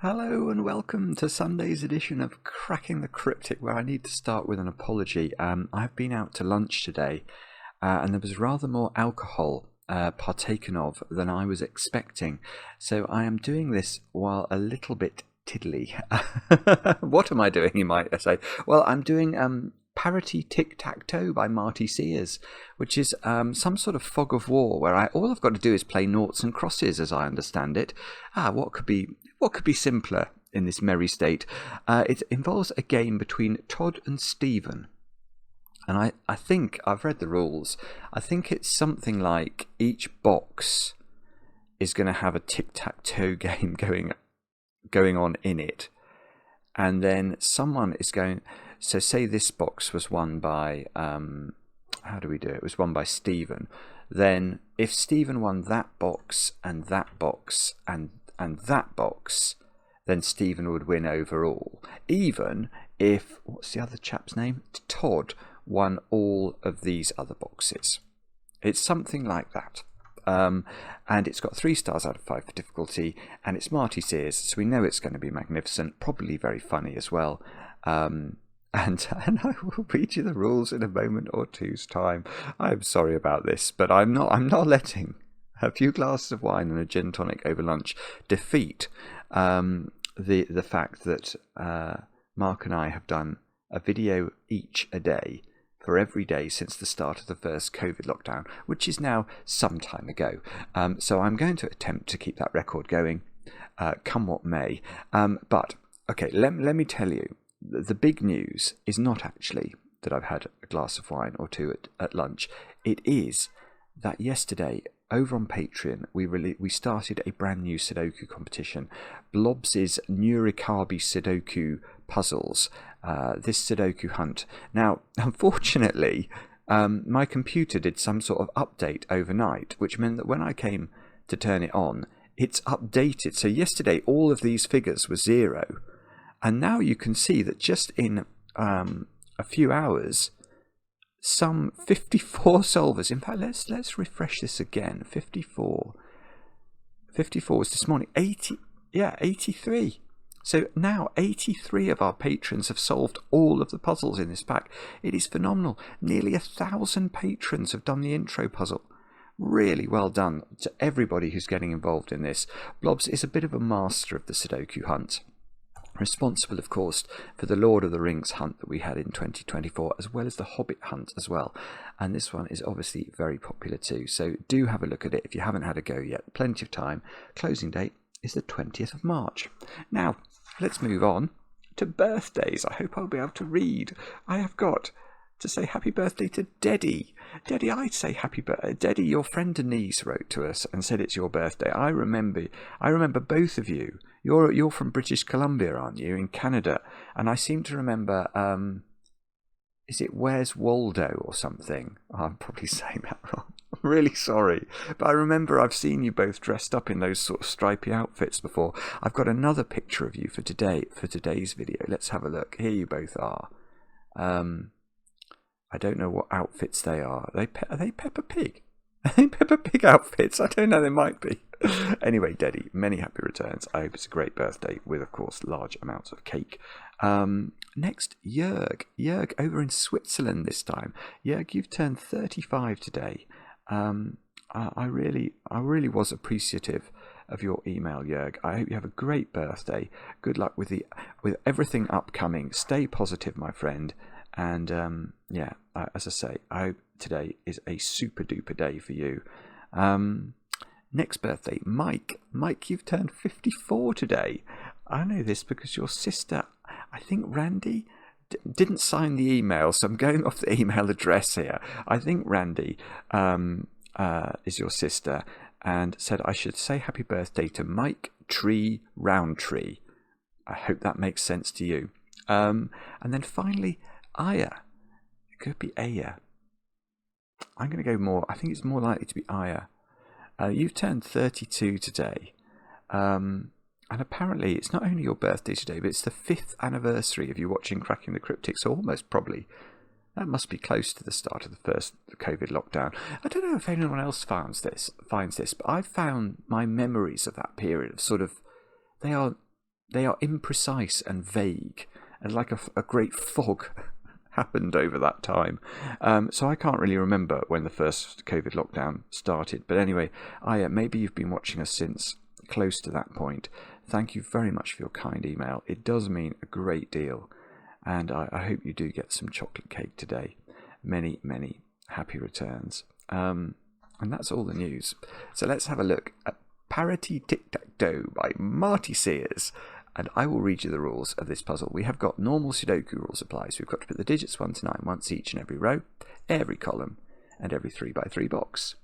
Hello and welcome to Sunday's edition of Cracking the Cryptic, where I need to start with an apology. I've been out to lunch today, and there was rather more alcohol partaken of than I was expecting. So I am doing this while a little bit tiddly. What am I doing, you might say? Well, I'm doing Parity Tic-Tac-Toe by Marty Sears, which is some sort of fog of war where all I've got to do is play noughts and crosses, as I understand it. What could be simpler in this merry state? It involves a game between Todd and Steven. And I think I've read the rules. I think it's something like each box is going to have a tic-tac-toe game going on in it. And then someone is going... So say this box was won by... how do we do it? It was won by Steven. Then if Steven won that box and that box and that box, then Steven would win overall. Even if... What's the other chap's name? Todd won all of these other boxes. It's something like that. And it's got 3 stars out of 5 for difficulty, and it's Marty Sears, so we know it's going to be magnificent, probably very funny as well. And I will read you the rules in a moment or two's time. I'm sorry about this, but I'm not letting a few glasses of wine and a gin tonic over lunch defeat the fact that Mark and I have done a video each a day for every day since the start of the first COVID lockdown, which is now some time ago. So I'm going to attempt to keep that record going, come what may. But okay, let me tell you, the big news is not actually that I've had a glass of wine or two at lunch. It is that yesterday over on Patreon we started a brand new Sudoku competition, Blobz's Nurikabi Sudoku puzzles. This Sudoku hunt. Now, unfortunately, my computer did some sort of update overnight, which meant that when I came to turn it on, it's updated. So yesterday, all of these figures were 0. And now you can see that just in a few hours, some 54 solvers. In fact, let's refresh this again. 54 was this morning. 83. So now 83 of our patrons have solved all of the puzzles in this pack. It is phenomenal. Nearly 1,000 patrons have done the intro puzzle. Really well done to everybody who's getting involved in this. Blobz is a bit of a master of the Sudoku hunt. Responsible, of course, for the Lord of the Rings hunt that we had in 2024, as well as the Hobbit hunt as well. And this one is obviously very popular too. So do have a look at it if you haven't had a go yet. Plenty of time. Closing date is the 20th of March. Now, let's move on to birthdays. I hope I'll be able to read. I have got to say happy birthday to Deddy. Deddy, I'd say happy birthday. Deddy, your friend Denise wrote to us and said it's your birthday. I remember both of you. You're from British Columbia, aren't you, in Canada? And I seem to remember, is it Where's Waldo or something? Oh, I'm probably saying that wrong. I'm really sorry. But I remember I've seen you both dressed up in those sort of stripy outfits before. I've got another picture of you for today's video. Let's have a look. Here you both are. I don't know what outfits they are. Are they Peppa Pig? Are they Peppa Pig outfits? I don't know, they might be. Anyway, Deddy, many happy returns. I hope it's a great birthday with, of course, large amounts of cake. Next, Jörg. Jörg over in Switzerland this time. Jörg, you've turned 35 today. I really was appreciative of your email, Jörg. I hope you have a great birthday. Good luck with everything upcoming. Stay positive, my friend. And as I say, I hope today is a super duper day for you. Next birthday, Mike. Mike, you've turned 54 today. I know this because your sister, I think Randy, didn't sign the email, so I'm going off the email address here. I think Randy is your sister, and said I should say happy birthday to Mike Tree Roundtree. I hope that makes sense to you. And then finally, Aya. It could be Aya. I'm going to go more. I think it's more likely to be Aya. You've turned 32 today. And apparently it's not only your birthday today, but it's the 5th anniversary of you watching Cracking the Cryptic. So almost probably that must be close to the start of the first COVID lockdown. I don't know if anyone else finds this, but I've found my memories of that period of sort of, they are they are imprecise and vague, and like a great fog happened over that time. So I can't really remember when the first COVID lockdown started. But anyway, maybe you've been watching us since close to that point. Thank you very much for your kind email. It does mean a great deal. And I hope you do get some chocolate cake today. Many, many happy returns. And that's all the news. So let's have a look at Parity Tic-Tac-Toe by Marty Sears. And I will read you the rules of this puzzle. We have got normal Sudoku rules apply. So we've got to put the digits 1 to 9 once each in every row, every column, and every 3x3 box.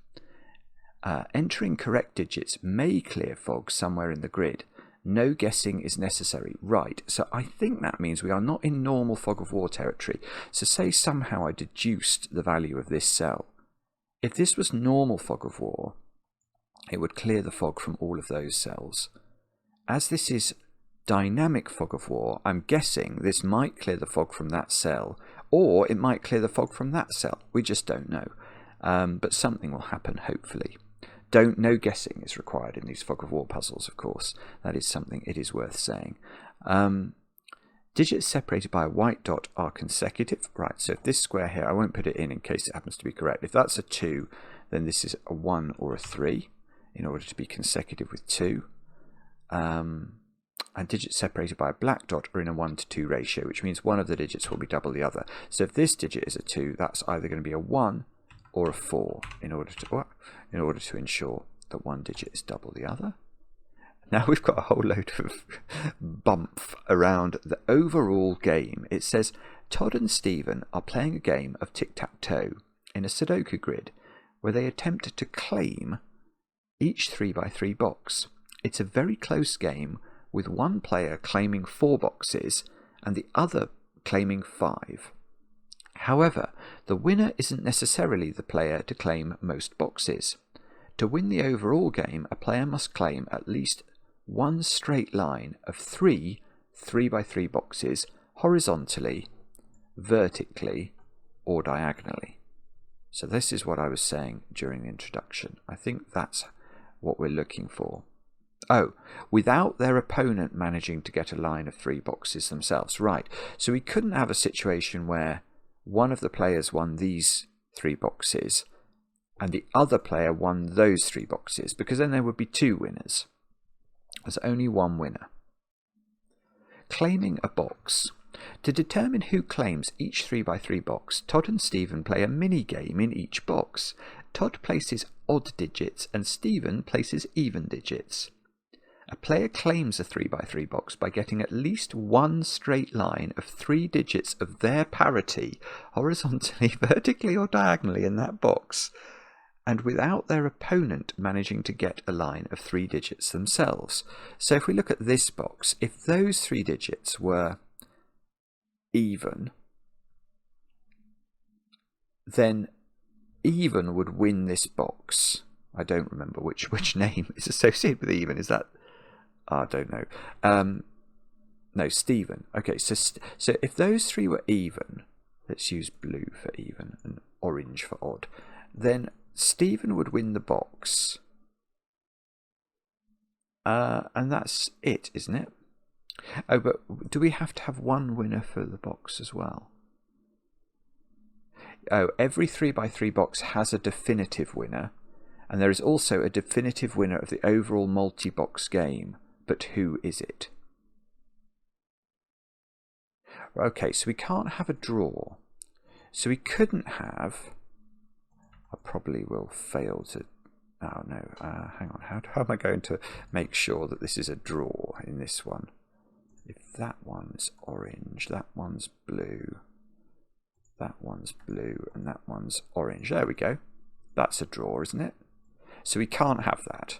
Entering correct digits may clear fog somewhere in the grid. No guessing is necessary. Right, so I think that means we are not in normal fog of war territory. So say somehow I deduced the value of this cell. If this was normal fog of war, it would clear the fog from all of those cells. As this is dynamic fog of war, I'm guessing this might clear the fog from that cell, or it might clear the fog from that cell. We just don't know. But something will happen, hopefully. No guessing is required in these fog of war puzzles, of course. That is something it is worth saying. Digits separated by a white dot are consecutive. Right, so if this square here, I won't put it in case it happens to be correct. If that's a 2, then this is a 1 or a 3 in order to be consecutive with 2. And digits separated by a black dot are in a 1 to 2 ratio, which means one of the digits will be double the other. So if this digit is a 2, that's either going to be a 1 or a 4 in order to ensure that one digit is double the other. Now we've got a whole load of bump around the overall game. It says Todd and Steven are playing a game of tic-tac-toe in a Sudoku grid where they attempt to claim each 3x3 box. It's a very close game with one player claiming 4 boxes and the other claiming 5. However, the winner isn't necessarily the player to claim most boxes. To win the overall game, a player must claim at least one straight line of 3 3x3 boxes horizontally, vertically, or diagonally. So this is what I was saying during the introduction. I think that's what we're looking for. Oh, without their opponent managing to get a line of 3 boxes themselves. Right, so we couldn't have a situation where one of the players won these 3 boxes and the other player won those 3 boxes, because then there would be 2 winners. There's only one winner. Claiming a box. To determine who claims each 3x3 box, Todd and Steven play a mini-game in each box. Todd places odd digits and Steven places even digits. A player claims a 3x3 box by getting at least one straight line of 3 digits of their parity, horizontally, vertically or diagonally in that box, and without their opponent managing to get a line of 3 digits themselves. So if we look at this box, if those 3 digits were even, then even would win this box. I don't remember which name is associated with even. Is that... I don't know. No, Steven. Okay, so if those 3 were even, let's use blue for even and orange for odd, then Steven would win the box. And that's it, isn't it? Oh, but do we have to have one winner for the box as well? Oh, every 3x3 box has a definitive winner, and there is also a definitive winner of the overall multi-box game. But who is it? Okay, so we can't have a draw. So we couldn't have... I probably will fail to... Oh no, hang on. How am I going to make sure that this is a draw in this one? If that one's orange, that one's blue, that one's blue, and that one's orange. There we go. That's a draw, isn't it? So we can't have that,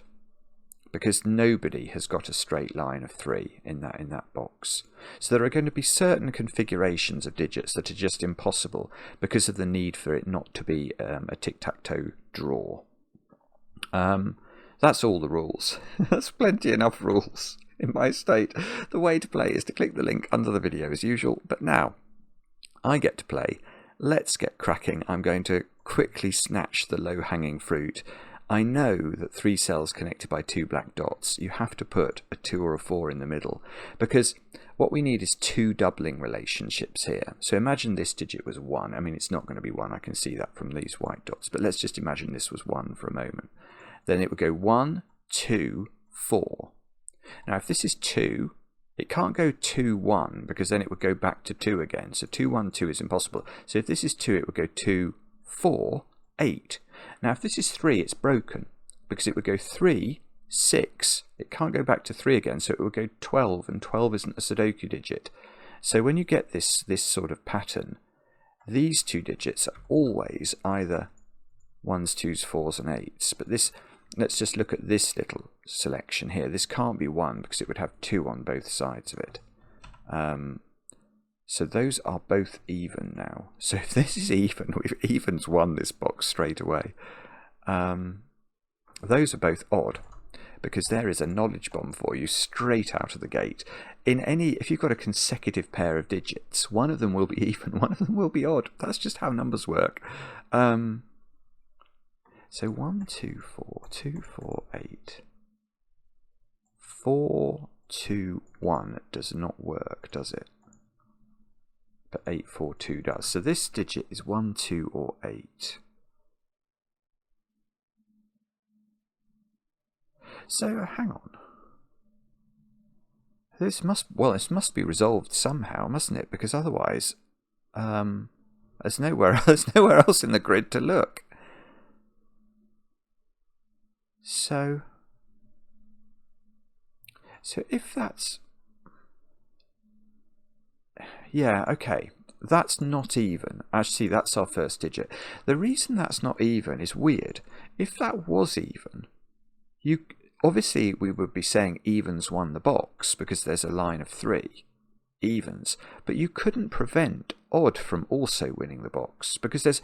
because nobody has got a straight line of 3 in that box. So there are going to be certain configurations of digits that are just impossible because of the need for it not to be a tic-tac-toe draw. That's all the rules. That's plenty enough rules in my state. The way to play is to click the link under the video as usual, but now I get to play. Let's get cracking. I'm going to quickly snatch the low-hanging fruit. I know that 3 cells connected by 2 black dots, you have to put a 2 or a 4 in the middle, because what we need is 2 doubling relationships here. So imagine this digit was 1. I mean, it's not going to be 1, I can see that from these white dots, but let's just imagine this was 1 for a moment. Then it would go 1, 2, 4. Now if this is 2, it can't go 2, 1, because then it would go back to 2 again. So 2, 1, 2 is impossible. So if this is 2, it would go 2, 4, 8. Now if this is 3, it's broken, because it would go 3, 6. It can't go back to 3 again, so it would go 12, and 12 isn't a Sudoku digit. So when you get this sort of pattern, these 2 digits are always either 1s, 2s, 4s, and 8s. But this, let's just look at this little selection here. This can't be 1 because it would have 2 on both sides of it. So those are both even now. So if this is even, we've evens won this box straight away. Those are both odd, because there is a knowledge bomb for you straight out of the gate. If you've got a consecutive pair of digits, one of them will be even, one of them will be odd. That's just how numbers work. So 1, 2, 4, 2, 4, 8. 4, 2, 1 does not work, does it? But 8, 4, 2 does. So this digit is 1, 2, or 8. So hang on. This must be resolved somehow, mustn't it? Because otherwise, there's nowhere else in the grid to look. So if that's, yeah, okay, that's not even. Actually, that's our first digit. The reason that's not even is weird. If that was even, obviously we would be saying evens won the box because there's a line of 3 evens, but you couldn't prevent odd from also winning the box, because there's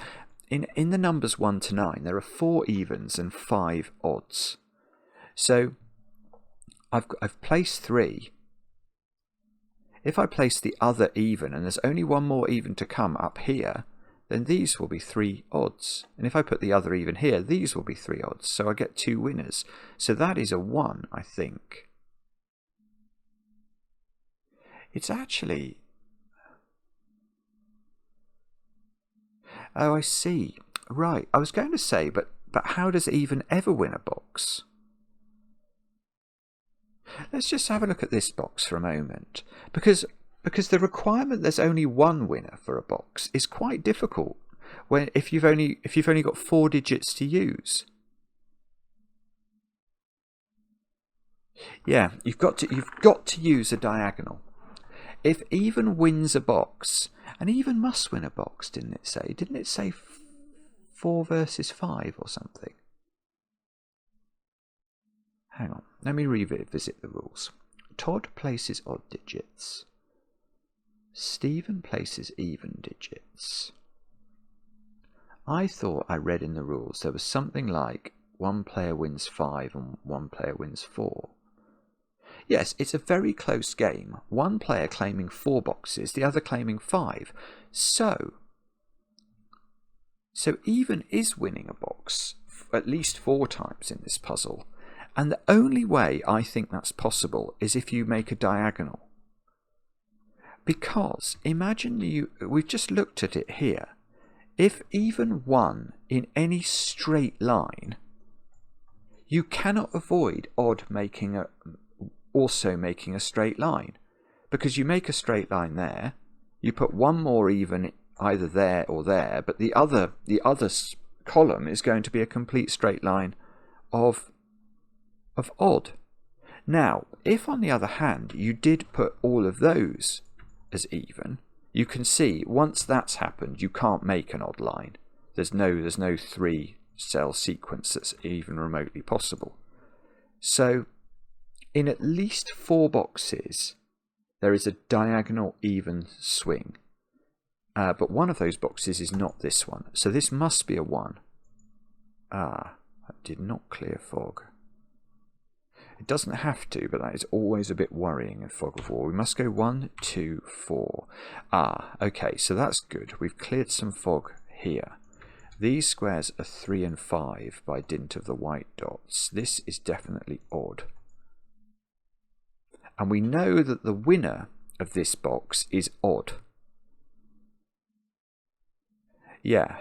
in the numbers 1 to 9 there are 4 evens and 5 odds. So I've placed 3. If I place the other even, and there's only one more even to come up here, then these will be 3 odds. And if I put the other even here, these will be 3 odds. So I get 2 winners. So that is a 1, I think. It's actually... Oh, I see. Right. I was going to say, but how does even ever win a box? Let's just have a look at this box for a moment. Because the requirement there's only one winner for a box is quite difficult if you've only got 4 digits to use. Yeah, you've got to use a diagonal. If even wins a box, and even must win a box, didn't it say? Didn't it say 4 versus 5 or something? Hang on, let me revisit the rules. Todd places odd digits. Steven places even digits. I thought I read in the rules there was something like 1 player wins 5 and 1 player wins 4. Yes, it's a very close game. One player claiming 4 boxes, the other claiming 5. So even is winning a box at least 4 times in this puzzle. And the only way I think that's possible is if you make a diagonal. Because imagine we've just looked at it here. If even won in any straight line, you cannot avoid odd also making a straight line. Because you make a straight line there, you put one more even either there or there, but the other column is going to be a complete straight line of odd. Now, if on the other hand you did put all of those as even, you can see once that's happened you can't make an odd line. There's no 3-cell sequence that's even remotely possible. So in at least 4 boxes there is a diagonal even swing, but one of those boxes is not this one, so this must be a 1. I did not clear fog. It doesn't have to, but that is always a bit worrying in Fog of War. We must go 1, 2, 4. Okay, so that's good. We've cleared some fog here. These squares are 3 and 5 by dint of the white dots. This is definitely odd. And we know that the winner of this box is odd. Yeah.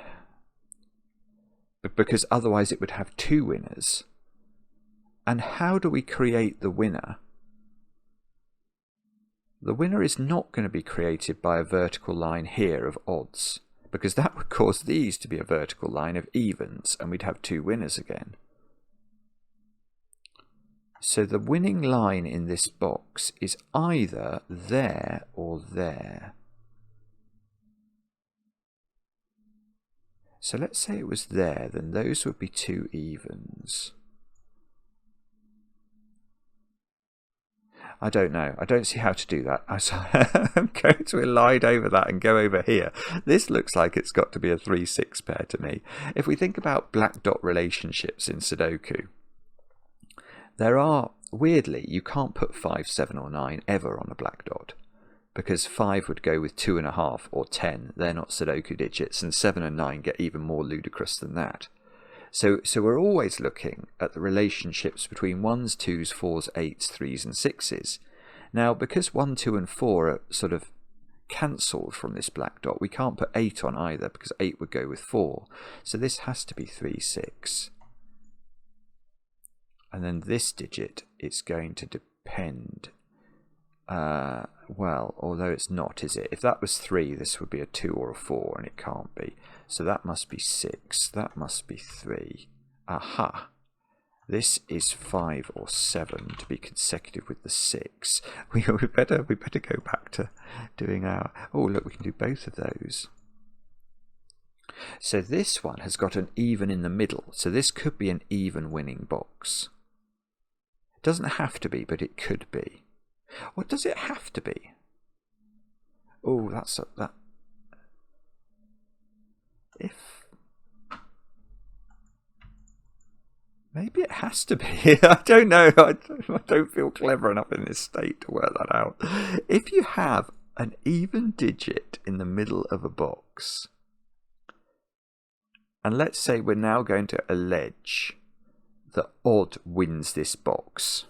Because otherwise it would have 2 winners. And how do we create the winner? The winner is not going to be created by a vertical line here of odds, because that would cause these to be a vertical line of evens, and we'd have 2 winners again. So the winning line in this box is either there or there. So let's say it was there, then those would be 2 evens. I don't know. I don't see how to do that. I'm going to elide over that and go over here. This looks like it's got to be a 3-6 pair to me. If we think about black dot relationships in Sudoku, there are, weirdly, you can't put 5, 7 or 9 ever on a black dot, because 5 would go with 2.5 or 10. They're not Sudoku digits, and 7 and 9 get even more ludicrous than that. So we're always looking at the relationships between 1s, 2s, 4s, 8s, 3s and 6s. Now, because 1, 2 and 4 are sort of cancelled from this black dot, we can't put 8 on either, because 8 would go with 4. So this has to be 3, 6. And then this digit, it's going to depend. Well, although it's not, is it? If that was 3, this would be a 2 or a 4, and it can't be. So that must be 6. That must be 3. Aha! This is 5 or 7 to be consecutive with the 6. We better go back to doing our... Oh, look, we can do both of those. So this one has got an even in the middle. So this could be an even winning box. It doesn't have to be, but it could be. What does it have to be? Oh, that's that. If maybe it has to be. I don't know. I don't feel clever enough in this state to work that out. If you have an even digit in the middle of a box, and let's say we're now going to allege that odd wins this box.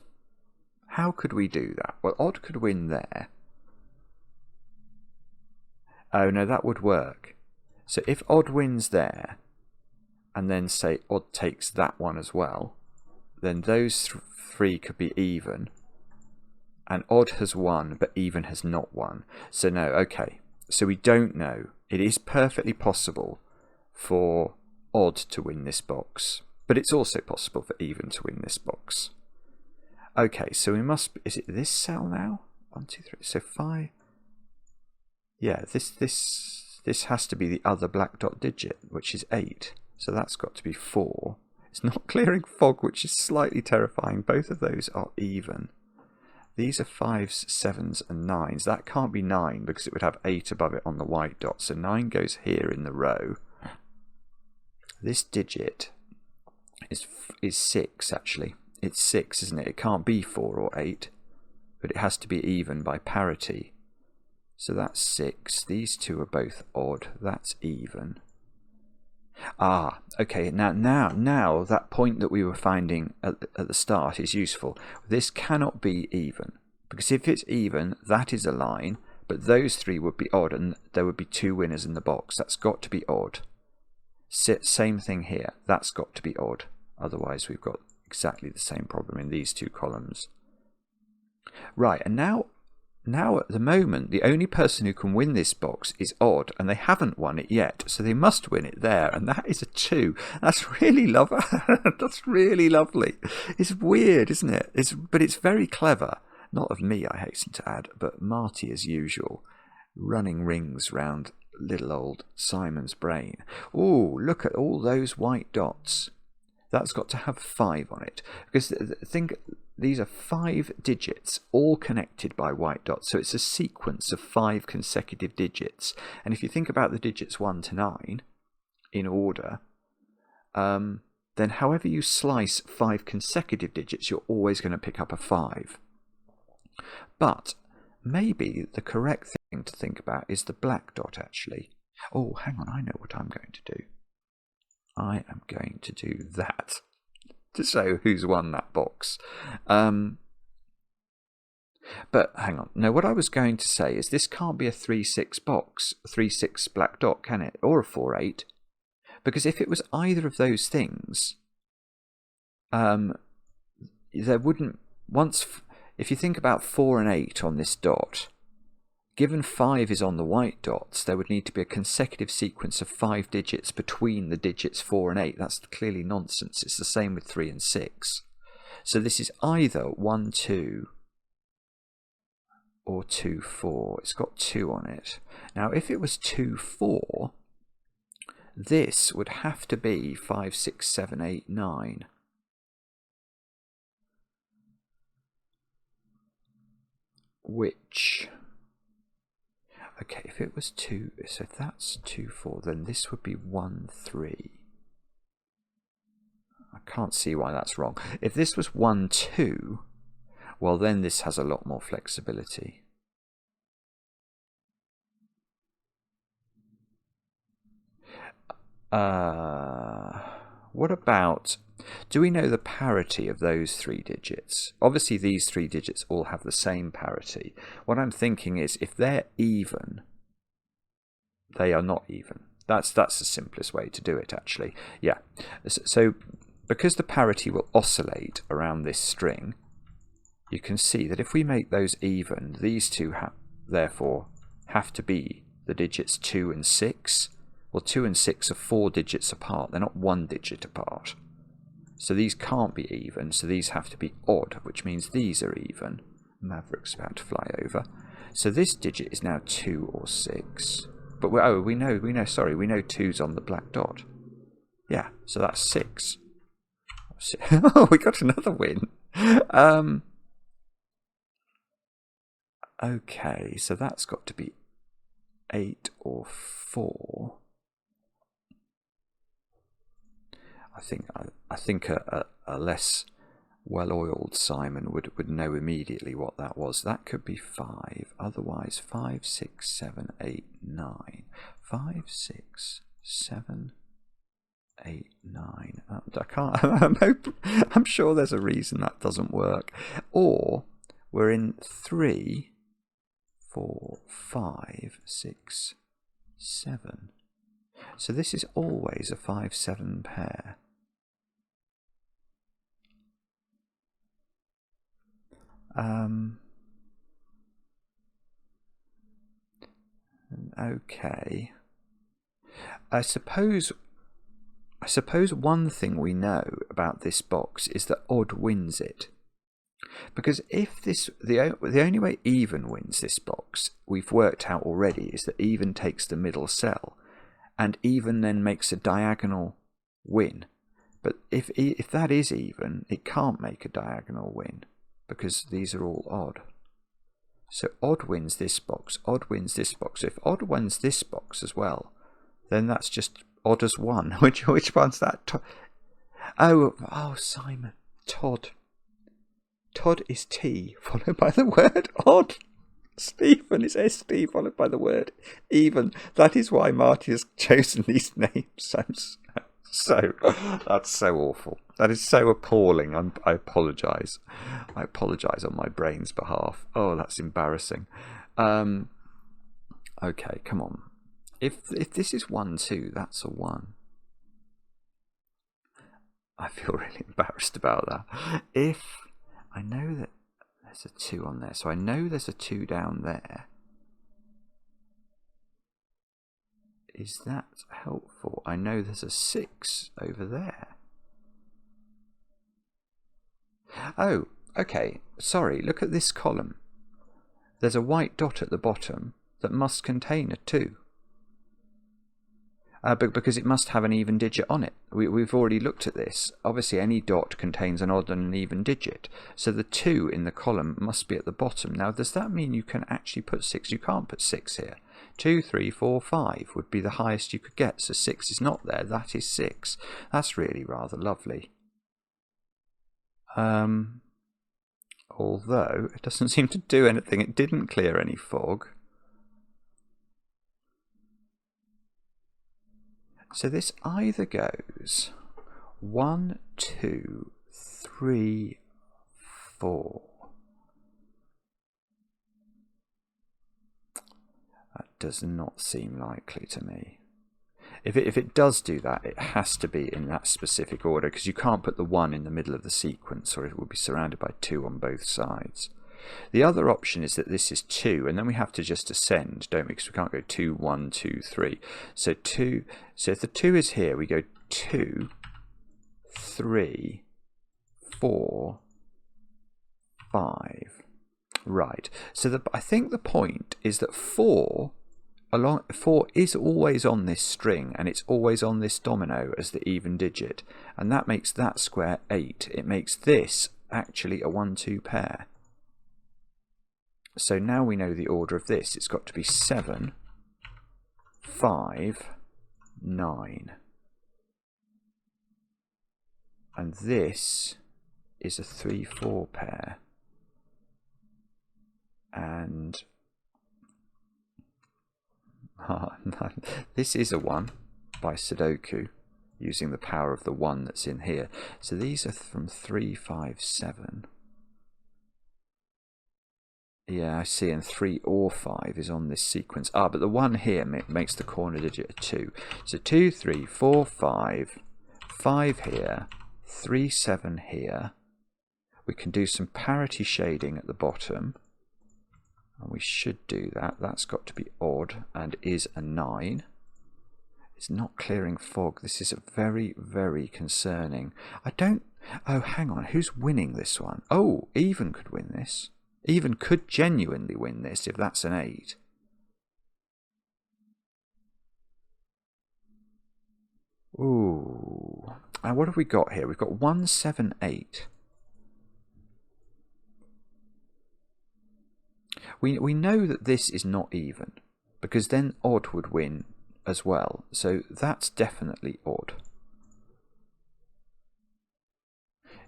How could we do that? Well, odd could win there. Oh no, that would work. So if odd wins there, and then say odd takes that one as well, then those 3 could be even. And odd has won, but even has not won. So no, okay. So we don't know. It is perfectly possible for odd to win this box, but it's also possible for even to win this box. Okay, so we must... Is it this cell now? 1, 2, 3. So 5. Yeah, this has to be the other black dot digit, which is 8. So that's got to be 4. It's not clearing fog, which is slightly terrifying. Both of those are even. These are 5s, 7s and 9s. That can't be 9 because it would have 8 above it on the white dot. So 9 goes here in the row. This digit is 6, actually. It's 6, isn't it? It can't be 4 or 8, but it has to be even by parity. So that's 6. These two are both odd. That's even. Ah, okay. Now that point that we were finding at the start is useful. This cannot be even, because if it's even, that is a line, but those 3 would be odd, and there would be 2 winners in the box. That's got to be odd. Same thing here. That's got to be odd. Otherwise, we've got exactly the same problem in these 2 columns. Right, and now at the moment, the only person who can win this box is odd, and they haven't won it yet, so they must win it there, and that is a 2. That's really lovely. That's really lovely. It's weird, isn't it? But it's very clever. Not of me, I hasten to add, but Marty, as usual, running rings round little old Simon's brain. Oh, look at all those white dots. That's got to have 5 on it, because think these are 5 digits all connected by white dots, so it's a sequence of 5 consecutive digits. And if you think about the digits 1 to 9 in order, then however you slice 5 consecutive digits, you're always going to pick up a 5. But maybe the correct thing to think about is the black dot, actually. Oh, hang on, I know what I'm going to do. I am going to do that to show who's won that box. But hang on. No, what I was going to say is this can't be a 3-6 box, 3-6 black dot, can it? Or a 4-8. Because if it was either of those things, there wouldn't... If you think about 4 and 8 on this dot, given 5 is on the white dots, there would need to be a consecutive sequence of 5 digits between the digits 4 and 8. That's clearly nonsense. It's the same with 3 and 6. So this is either 1, 2... or 2, 4. It's got 2 on it. Now, if it was 2, 4, this would have to be 5, 6, 7, 8, 9. Which, okay, if it was 2, so if that's 2, 4, then this would be 1, 3. I can't see why that's wrong. If this was 1, 2, well, then this has a lot more flexibility. What about, do we know the parity of those 3 digits? Obviously, these 3 digits all have the same parity. What I'm thinking is, if they're even, they are not even. That's the simplest way to do it, actually. Yeah. So, because the parity will oscillate around this string, you can see that if we make those even, these two therefore have to be the digits 2 and 6. Well, 2 and 6 are 4 digits apart. They're not 1 digit apart. So these can't be even, so these have to be odd, which means these are even. Maverick's about to fly over. So this digit is now 2 or 6. But we know 2's on the black dot. Yeah, so that's 6. Oh, we got another win. Okay, so that's got to be 8 or 4. I think a less well-oiled Simon would know immediately what that was. That could be 5. Otherwise, 5, 6, 7, 8, 9. 5, 6, 7, 8, 9. I can't. I'm sure there's a reason that doesn't work. Or we're in 3, 4, 5, 6, 7. So this is always a 5, 7 pair. Okay. I suppose one thing we know about this box is that odd wins it. Because if the only way even wins this box, we've worked out already, is that even takes the middle cell, and even then makes a diagonal win. But if that is even, it can't make a diagonal win, because these are all odd. So odd wins this box, odd wins this box. If odd wins this box as well, then that's just odd as 1. Which one's that? Oh, Simon. Todd. Todd is T, followed by the word odd. Stephen is ST, followed by the word even. That is why Marty has chosen these names. That's so awful. That is so appalling. I apologise. I apologise on my brain's behalf. Oh, that's embarrassing. Okay, come on. If this is 1, 2, that's a 1. I feel really embarrassed about that. If I know that there's a 2 on there, so I know there's a 2 down there. Is that helpful? I know there's a 6 over there. Oh, okay. Sorry, look at this column. There's a white dot at the bottom that must contain a 2. Because it must have an even digit on it. We've already looked at this. Obviously, any dot contains an odd and an even digit. So the 2 in the column must be at the bottom. Now, does that mean you can actually put 6? You can't put 6 here. 2, 3, 4, 5 would be the highest you could get. So 6 is not there. That is 6. That's really rather lovely. Although, it doesn't seem to do anything. It didn't clear any fog. So this either goes 1, 2, 3, 4. That does not seem likely to me. If it does do that, it has to be in that specific order, because you can't put the 1 in the middle of the sequence, or it will be surrounded by 2 on both sides. The other option is that this is 2, and then we have to just ascend, don't we? Because we can't go 2, 1, 2, 3. So 2. So if the 2 is here, we go 2, 3, 4, 5. Right. So I think the point is that 4 is always on this string, and it's always on this domino as the even digit, and that makes that square 8. It makes this actually a 1-2 pair. So now we know the order of this. It's got to be 7, 5, 9. And this is a 3-4 pair. And this is a 1 by Sudoku, using the power of the 1 that's in here. So these are from 3, 5, 7. Yeah, I see, and 3 or 5 is on this sequence. Ah, but the 1 here makes the corner digit a 2. So 2, 3, 4, 5, 5 here, 3, 7 here. We can do some parity shading at the bottom, and we should do that. That's got to be odd and is a 9. It's not clearing fog. This is very, very concerning. Oh, hang on. Who's winning this one? Oh, even could win this. Even could genuinely win this if that's an 8. Ooh. And what have we got here? We've got 1, 7, 8. We know that this is not even, because then odd would win as well. So that's definitely odd.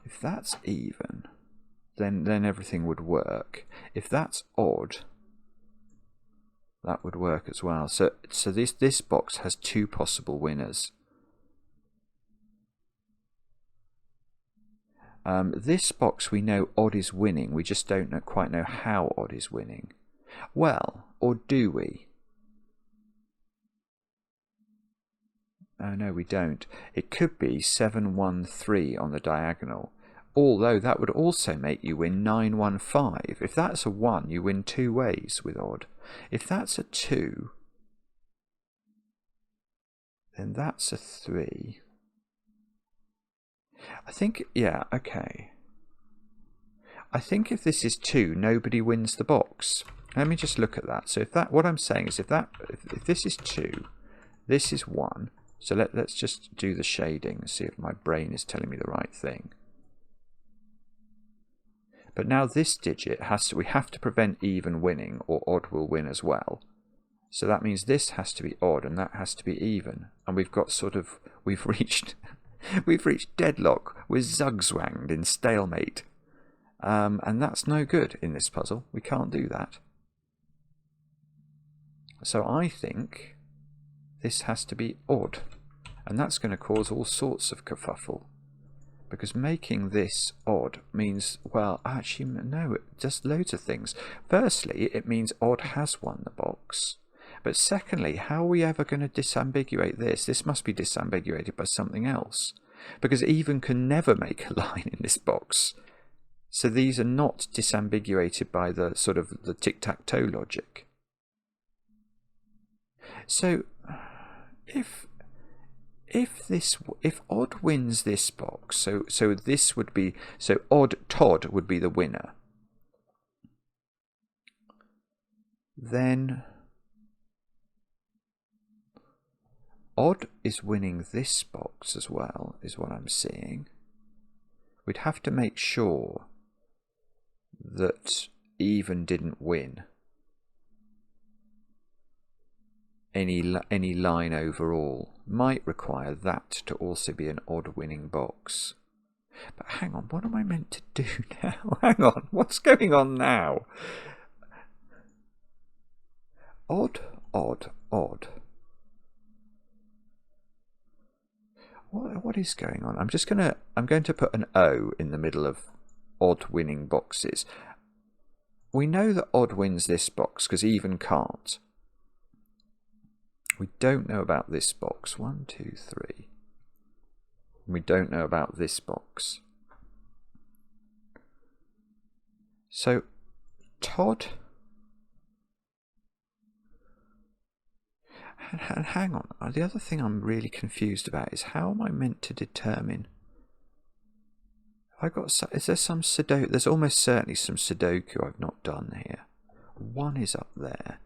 If that's even, then everything would work. If that's odd, that would work as well. So this box has 2 possible winners. This box we know odd is winning, we just don't quite know how odd is winning. Well, or do we? Oh no, we don't. It could be 7, 1, 3 on the diagonal, although that would also make you win 9, 1, 5. If that's a 1, you win 2 ways with odd. If that's a 2, then that's a 3. I think, yeah, okay. I think if this is 2, nobody wins the box. Let me just look at that. So if that, what I'm saying is if this is 2, this is 1. So let's just do the shading and see if my brain is telling me the right thing. But now this digit we have to prevent even winning, or odd will win as well. So that means this has to be odd and that has to be even. And we've reached deadlock. We're zugzwanged in stalemate. And that's no good in this puzzle. We can't do that. So I think this has to be odd. And that's going to cause all sorts of kerfuffle. Because making this odd means, well, actually, no, it does loads of things. Firstly, it means odd has won the box. But secondly, how are we ever going to disambiguate this? This must be disambiguated by something else. Because even can never make a line in this box. So these are not disambiguated by the sort of the tic-tac-toe logic. So if odd wins this box, so this would be, so odd Todd would be the winner. Then odd is winning this box as well, is what I'm seeing. We'd have to make sure that even didn't win any line overall. Might require that to also be an odd winning box. But hang on, what am I meant to do now? Hang on, what's going on now? Odd, odd, odd. What is going on? I'm going to put an O in the middle of odd winning boxes. We know that odd wins this box because even can't. We don't know about this box. 1, 2, 3. We don't know about this box. So, Todd. And hang on. The other thing I'm really confused about is how am I meant to determine? Is there some Sudoku? There's almost certainly some Sudoku I've not done here. 1 is up there.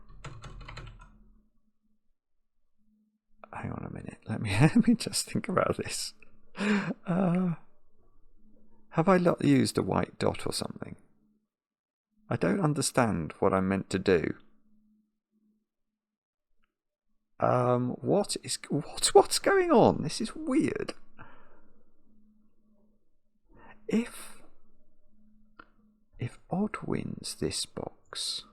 Hang on a minute. Let me just think about this. Have I not used a white dot or something? I don't understand what I'm meant to do. What's going on? This is weird. If odd wins this box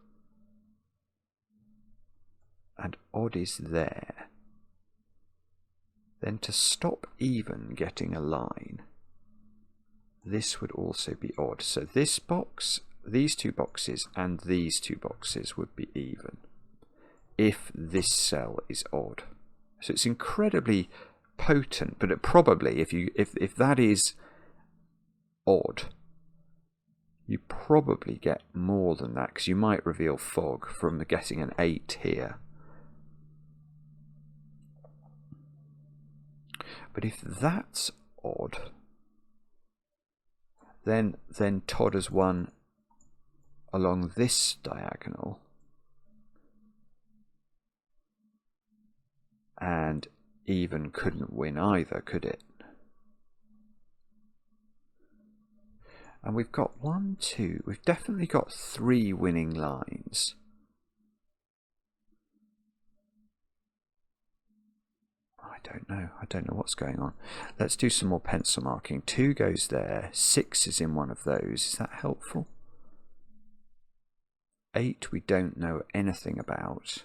and odd is there, then to stop even getting a line, this would also be odd. So this box, these 2 boxes, and these 2 boxes would be even if this cell is odd. So it's incredibly potent, but it probably, if that is odd, you probably get more than that, because you might reveal fog from getting an 8 here. But if that's odd, then Todd has won along this diagonal, and even couldn't win either, could it? And we've got 1, 2, we've definitely got 3 winning lines. I don't know what's going on. Let's do some more pencil marking. 2 goes there, 6 is in one of those. Is that helpful? 8 we don't know anything about.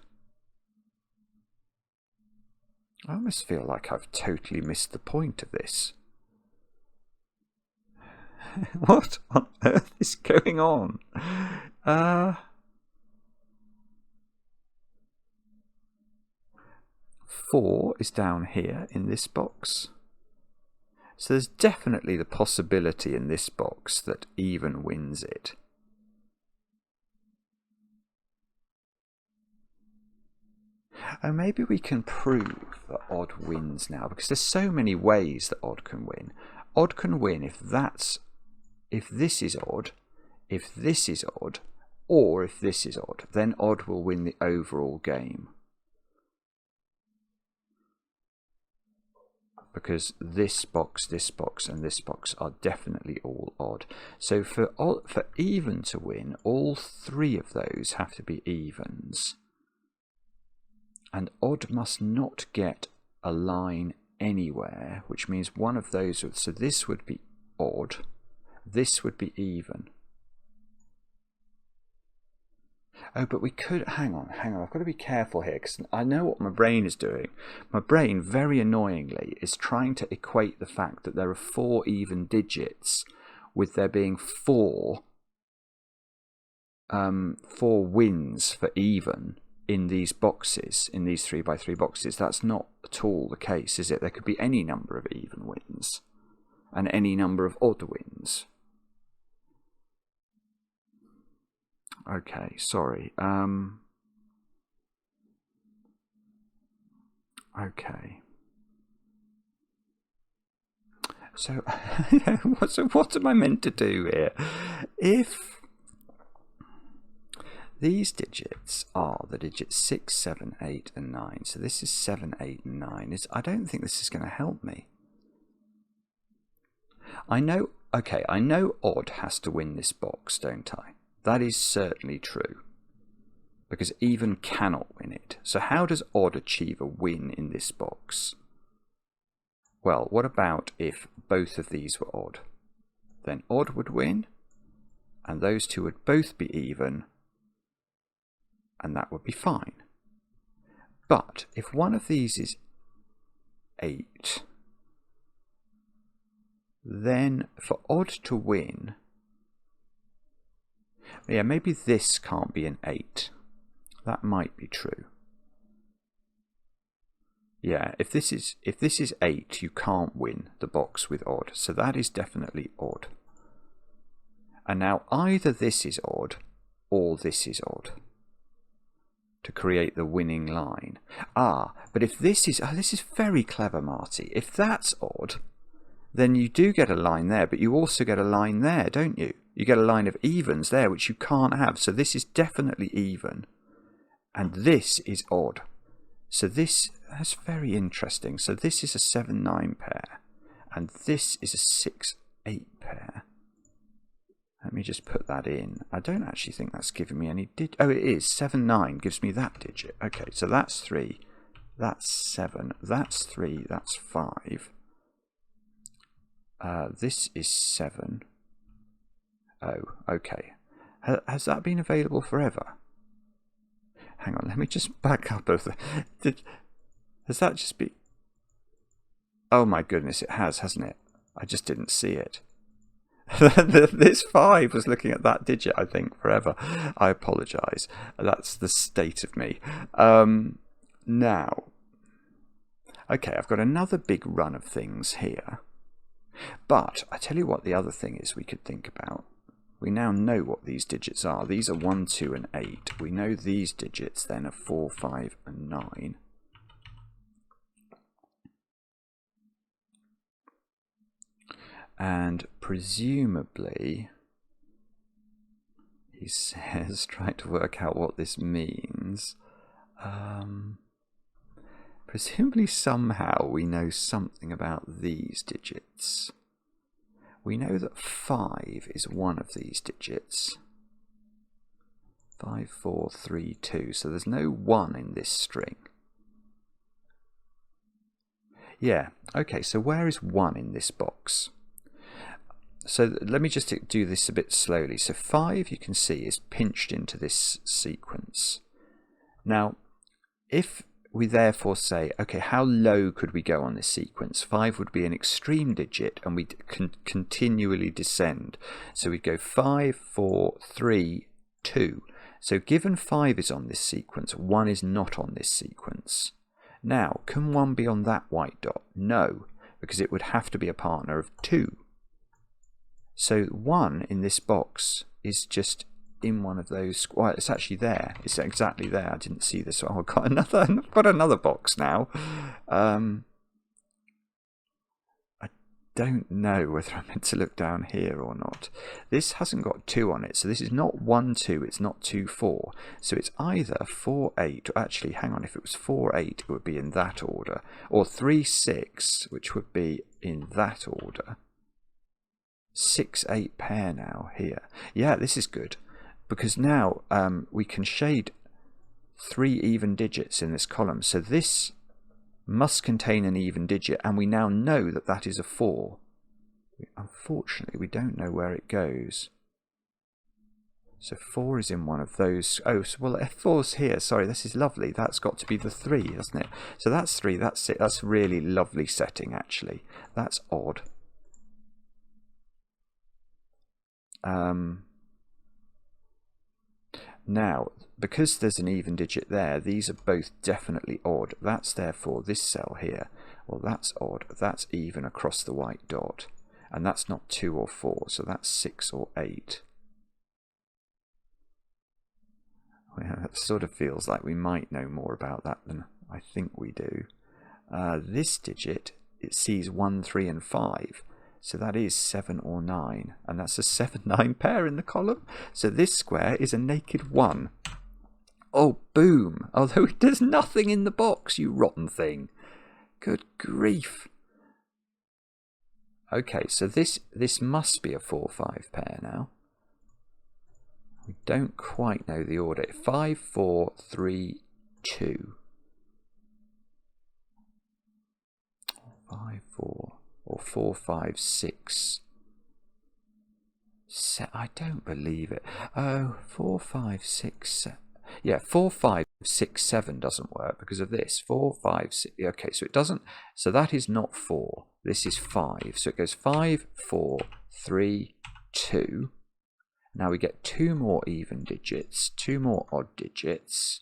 I almost feel like I've totally missed the point of this. What on earth is going on? 4 is down here in this box. So there's definitely the possibility in this box that even wins it. And maybe we can prove that odd wins now, because there's so many ways that odd can win. Odd can win if this is odd, if this is odd, or if this is odd. Then odd will win the overall game. Because this box, and this box are definitely all odd. So for even to win, all 3 of those have to be evens. And odd must not get a line anywhere, which means one of those would, so this would be odd, this would be even. Oh, but we could, hang on, I've got to be careful here, because I know what my brain is doing. My brain, very annoyingly, is trying to equate the fact that there are 4 even digits with there being 4 wins for even in these boxes, in these 3x3 boxes. That's not at all the case, is it? There could be any number of even wins and any number of odd wins. Okay, sorry. Okay. So, what am I meant to do here? If these digits are the digits 6, 7, 8, and 9, so this is 7, 8, and 9. I don't think this is going to help me. I know odd has to win this box, don't I? That is certainly true, because even cannot win it. So how does odd achieve a win in this box? Well, what about if both of these were odd? Then odd would win, and those 2 would both be even, and that would be fine. But if one of these is 8, then for odd to win, yeah, maybe this can't be an 8. That might be true. Yeah, if this is 8, you can't win the box with odd. So that is definitely odd. And now either this is odd or this is odd to create the winning line. But if this is very clever, Marty. If that's odd, then you do get a line there, but you also get a line there, don't you? You get a line of evens there, which you can't have. So this is definitely even. And this is odd. So that's very interesting. So this is a 7-9 pair. And this is a 6-8 pair. Let me just put that in. I don't actually think that's giving me any digit. Oh, it is. 7-9 gives me that digit. Okay, so that's 3. That's 7. That's 3. That's 5. This is 7. Oh, okay. Has that been available forever? Hang on, let me just back up. Has that just been... Oh my goodness, it has, hasn't it? I just didn't see it. This 5 was looking at that digit, I think, forever. I apologise. That's the state of me. Now, okay, I've got another big run of things here. But I tell you what the other thing is we could think about. We now know what these digits are. These are 1, 2 and 8. We know these digits then are 4, 5 and 9. And presumably, he says, trying to work out what this means. Presumably somehow we know something about these digits. We know that 5 is one of these digits. 5, 4, 3, 2. So there's no 1 in this string. Yeah, okay, so where is 1 in this box? So let me just do this a bit slowly. So 5, you can see, is pinched into this sequence. Now, if we therefore say, okay, how low could we go on this sequence? 5 would be an extreme digit, and we'd continually descend. So we'd go 5, 4, 3, 2. So given 5 is on this sequence, 1 is not on this sequence. Now, can 1 be on that white dot? No, because it would have to be a partner of 2. So 1 in this box is just in one of those. Well, it's actually there. It's exactly there. I didn't see this. Oh, I've got another box now. I don't know whether I'm meant to look down here or not. This hasn't got 2 on it, so this is not 1, 2. It's not 2, 4. So it's either 4, 8. Actually, hang on. If it was 4, 8, it would be in that order, or 3, 6, which would be in that order. 6, 8 pair now here. Yeah, this is good, because now we can shade 3 even digits in this column. So this must contain an even digit, and we now know that that is a 4. Unfortunately, we don't know where it goes. So 4 is in one of those. Oh, so, well, F4's here. Sorry, this is lovely. That's got to be the 3, hasn't it? So that's 3. That's it. That's a really lovely setting, actually. That's odd. Now, because there's an even digit there, these are both definitely odd. That's therefore this cell here. Well, that's odd. That's even across the white dot. And that's not 2 or 4, so that's 6 or 8. Well, that sort of feels like we might know more about that than I think we do. This digit, it sees 1, 3 and 5. So that is 7 or 9, and that's a 7-9 pair in the column. So this square is a naked 1. Oh, boom! Although there's nothing in the box, you rotten thing. Good grief. Okay, so this must be a 4-5 pair now. We don't quite know the order. 5, 4, 3, 2. 5, 4. Or 4, 5, 6. I don't believe it. Oh, 4, 5, 6, 7. Yeah, 4, 5, 6, 7 doesn't work because of this. 4, 5, 6. Okay, so it doesn't. So that is not 4. This is 5. So it goes 5, 4, 3, 2. Now we get 2 more even digits, 2 more odd digits.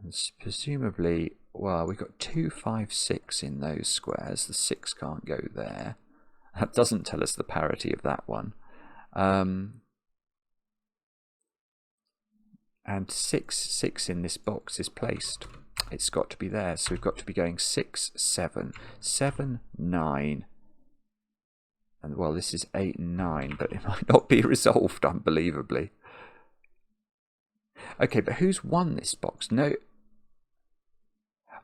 And presumably, well, we've got 2, 5, 6 in those squares. The 6 can't go there. That doesn't tell us the parity of that one. And 6 in this box is placed. It's got to be there. So we've got to be going 6, 7, 7, 9. And well, this is 8 and 9, but it might not be resolved, unbelievably. Okay, but who's won this box? No.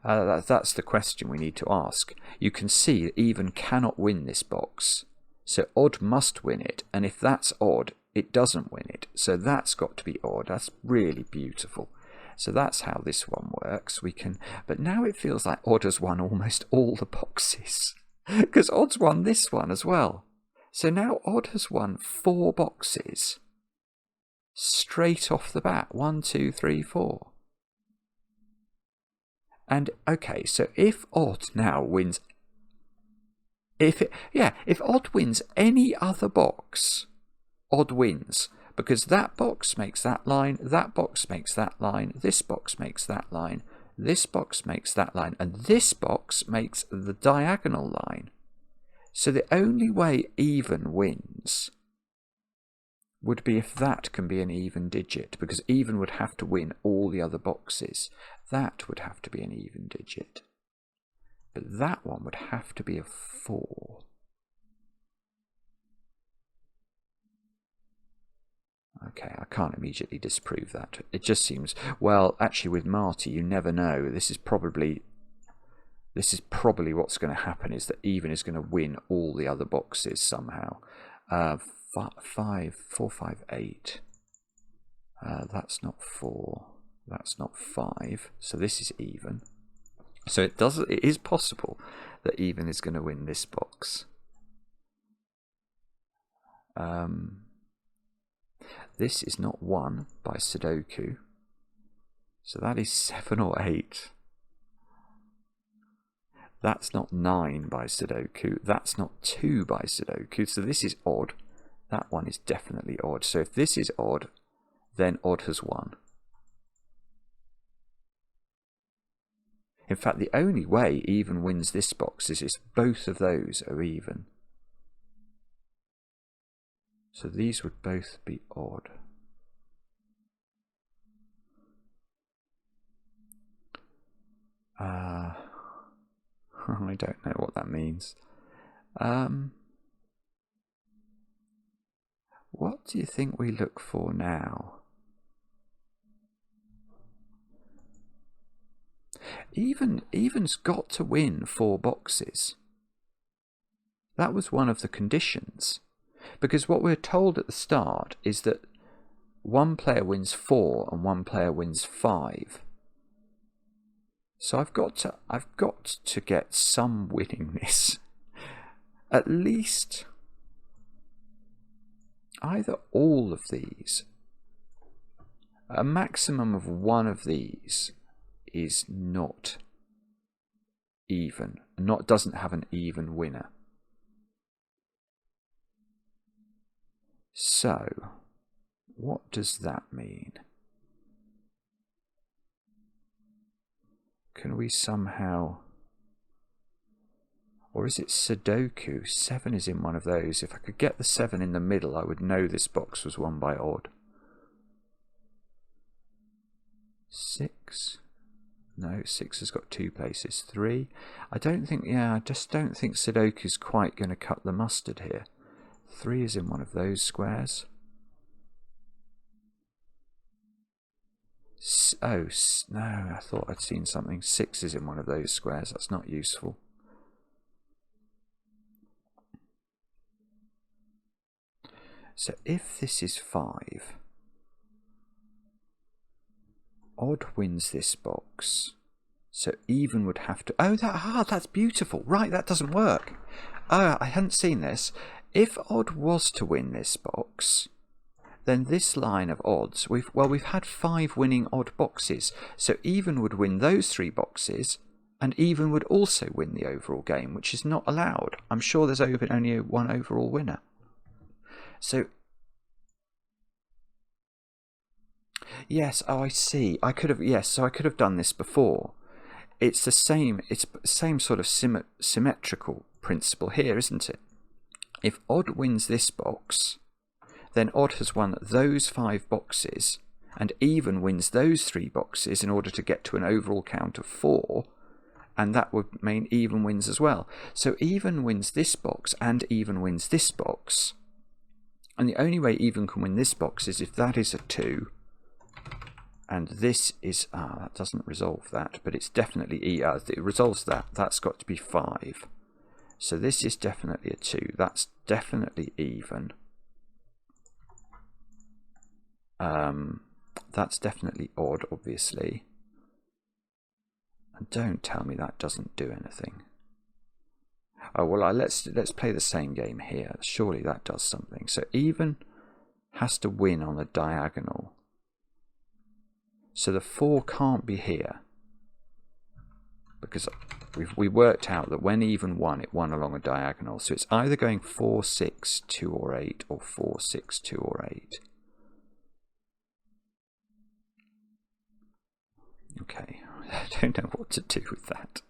That's the question we need to ask. You can see that even cannot win this box. So odd must win it. And if that's odd, it doesn't win it. So that's got to be odd. That's really beautiful. So that's how this one works. We can, but now it feels like odd has won almost all the boxes. Because odd's won this one as well. So now odd has won 4 boxes. Straight off the bat. 1, 2, 3, 4. And okay, so if odd now wins, if odd wins any other box, odd wins, because that box makes that line, that box makes that line, this box makes that line, this box makes that line, and this box makes the diagonal line. So the only way even wins would be if that can be an even digit, because even would have to win all the other boxes. That would have to be an even digit. But that one would have to be a 4. Okay, I can't immediately disprove that. It just seems, well, actually with Marty, you never know. This is probably what's going to happen, is that even is going to win all the other boxes somehow. 4, 5, 8. That's not 4. That's not 5. So this is even. So it is possible that even is going to win this box. This is not 1 by Sudoku. So that is 7 or 8. That's not 9 by Sudoku. That's not 2 by Sudoku. So this is odd. That one is definitely odd. So if this is odd, then odd has won. In fact, the only way even wins this box is if both of those are even. So these would both be odd. I don't know what that means. What do you think we look for now? Even's got to win 4 boxes. That was one of the conditions. Because what we're told at the start is that one player wins 4 and one player wins 5. So I've got to get some winningness. At least either all of these. A maximum of one of these is not even. Doesn't have an even winner. So, what does that mean? Can we somehow... Or is it Sudoku? 7 is in one of those. If I could get the 7 in the middle, I would know this box was won by odd. 6? No, 6 has got 2 places. 3? I just don't think Sudoku's quite going to cut the mustard here. 3 is in one of those squares. Oh, no, I thought I'd seen something. 6 is in one of those squares. That's not useful. So if this is 5, odd wins this box. So even would have to... Oh, that's beautiful. Right, that doesn't work. I hadn't seen this. If odd was to win this box, then this line of odds, we've had 5 winning odd boxes, so even would win those 3 boxes, and even would also win the overall game, which is not allowed. I'm sure there's only one overall winner. So, yes, oh, I see. So I could have done this before. It's the same sort of symmetrical principle here, isn't it? If odd wins this box, then odd has won those 5 boxes, and even wins those 3 boxes in order to get to an overall count of 4, and that would mean even wins as well. So even wins this box and even wins this box, and the only way even can win this box is if that is a 2, and this is, that doesn't resolve that, but it's definitely, it resolves that, that's got to be 5. So this is definitely a 2, that's definitely even. That's definitely odd, obviously. And don't tell me that doesn't do anything. Oh well, let's play the same game here. Surely that does something. So even has to win on the diagonal. So the 4 can't be here, because we worked out that when even won, it won along a diagonal. So it's either going 4, 6, 2 or 8, or 4, 6, 2 or 8. Okay, I don't know what to do with that.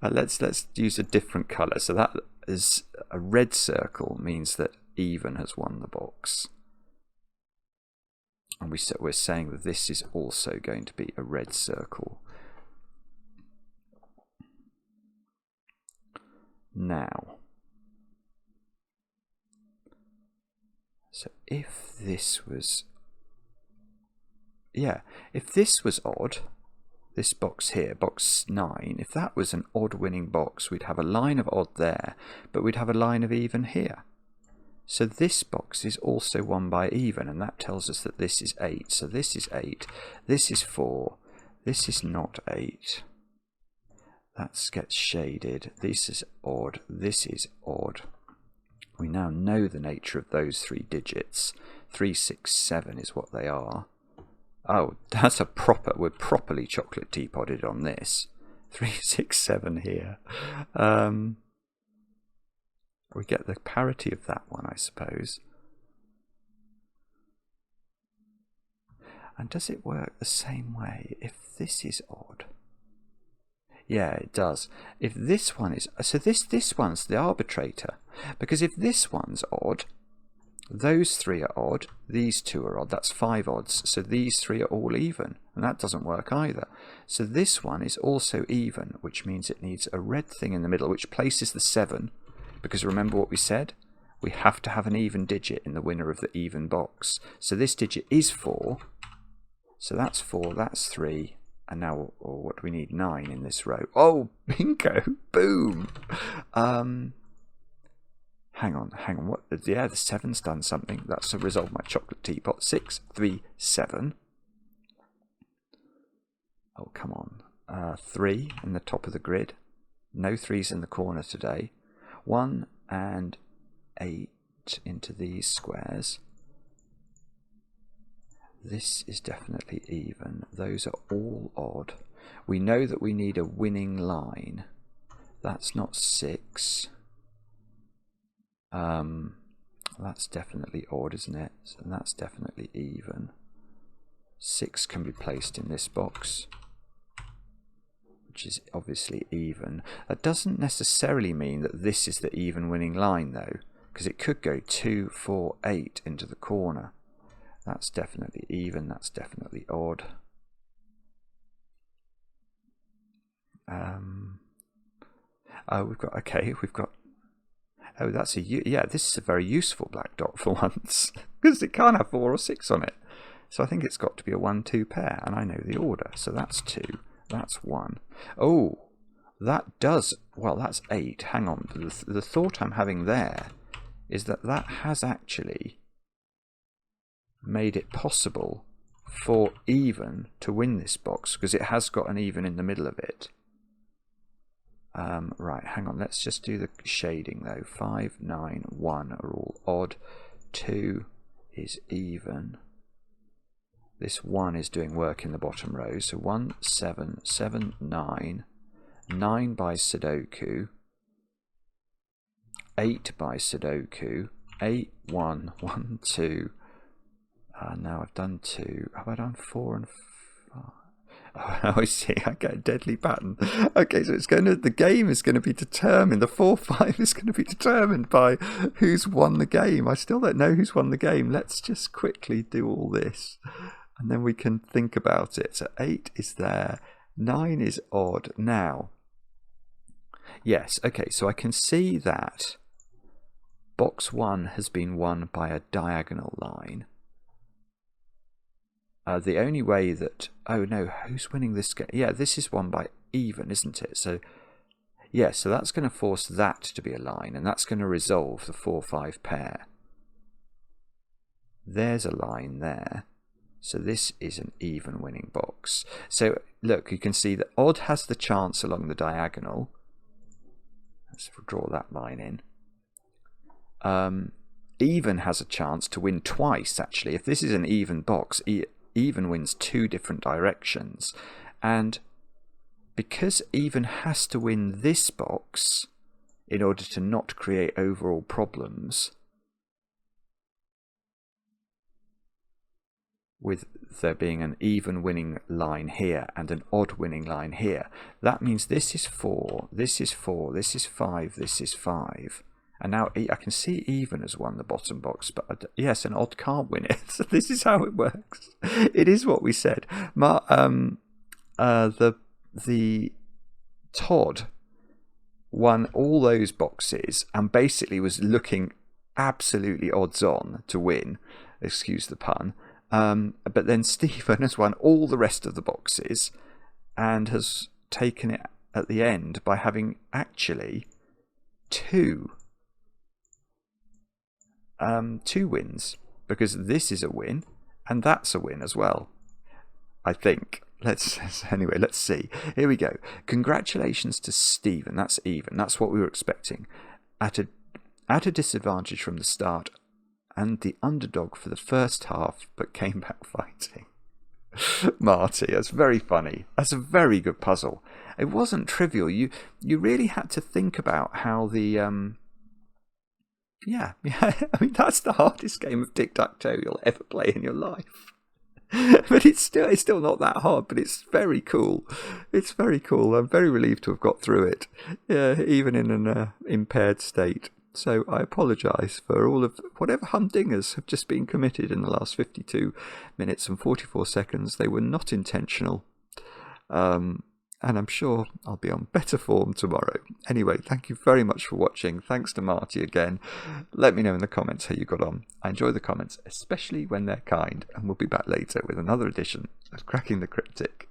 Let's use a different colour. So that is a red circle, means that even has won the box. And we're saying that this is also going to be a red circle. Now, so if this was, if this was odd, this box here, box 9, if that was an odd winning box, we'd have a line of odd there, but we'd have a line of even here. So this box is also won by even, and that tells us that this is 8. So this is 8, this is 4, this is not 8. That gets shaded. This is odd, this is odd. We now know the nature of those 3 digits. 3, 6, 7 is what they are. Oh, that's a proper, we're properly chocolate teapotted on this. 3, 6, 7 here. We get the parity of that one, I suppose. And does it work the same way if this is odd? Yeah, it does. If this one is, so this one's the arbitrator, because if this one's odd, those 3 are odd, these 2 are odd, that's 5 odds, so these 3 are all even, and that doesn't work either. So this one is also even, which means it needs a red thing in the middle, which places the 7, because remember what we said? We have to have an even digit in the winner of the even box. So this digit is 4, so that's 4, that's 3, and now, what do we need? 9 in this row. Oh, bingo! Boom! Hang on, what? Yeah, the 7's done something. That's to resolve my chocolate teapot. 6, 3, 7. Oh, come on. 3 in the top of the grid. No 3s in the corner today. 1 and 8 into these squares. This is definitely even. Those are all odd. We know that we need a winning line. That's not 6. That's definitely odd, isn't it? And that's definitely even. 6 can be placed in this box, which is obviously even. That doesn't necessarily mean that this is the even winning line though, because it could go 2, 4, 8 into the corner. That's definitely even, that's definitely odd. Oh, we've got, oh, that's this is a very useful black dot for once, because it can't have 4 or 6 on it. So I think it's got to be a 1, 2 pair, and I know the order. So that's 2, that's 1. Oh, that does, well, that's 8. Hang on, the thought I'm having there is that has actually made it possible for even to win this box, because it has got an even in the middle of it. Right, hang on, let's just do the shading though. 5, 9, 1 are all odd. 2 is even. This 1 is doing work in the bottom row. So 1, 7, 7, 9. 9 by Sudoku. 8 by Sudoku. 8, 1, 1, 2. Now I've done 2. Have I done 4 and 5? Oh, I see. I get a deadly pattern. Okay, so the game is going to be determined. The 4-5 is going to be determined by who's won the game. I still don't know who's won the game. Let's just quickly do all this, and then we can think about it. So 8 is there. 9 is odd. Now, yes, okay, so I can see that box 1 has been won by a diagonal line. The only way that... Oh no, who's winning this game? Yeah, this is won by even, isn't it? So, yeah, so that's going to force that to be a line, and that's going to resolve the 4-5 pair. There's a line there. So this is an even winning box. So, look, you can see that odd has the chance along the diagonal. Let's draw that line in. Even has a chance to win twice, actually. If this is an even box, even wins 2 different directions, and because even has to win this box in order to not create overall problems with there being an even winning line here and an odd winning line here, that means this is 4, this is 4, this is 5, this is 5. And now I can see even has won the bottom box, but yes, an odd can't win it. So this is how it works. It is what we said. The Todd won all those boxes and basically was looking absolutely odds on to win. Excuse the pun. But then Steven has won all the rest of the boxes and has taken it at the end by having actually 2 wins, because this is a win and that's a win as well, I think. Let's see. Here we go. Congratulations to Steven. That's even. That's what we were expecting. At a disadvantage from the start and the underdog for the first half, but came back fighting. Marty, that's very funny. That's a very good puzzle. It wasn't trivial. You really had to think about how the Yeah, I mean, that's the hardest game of tic-tac-toe you'll ever play in your life. But it's still not that hard, but it's very cool. It's very cool. I'm very relieved to have got through it, even in an impaired state. So I apologise for all of whatever humdingers have just been committed in the last 52 minutes and 44 seconds. They were not intentional. And I'm sure I'll be on better form tomorrow. Anyway, thank you very much for watching. Thanks to Marty again. Let me know in the comments how you got on. I enjoy the comments, especially when they're kind. And we'll be back later with another edition of Cracking the Cryptic.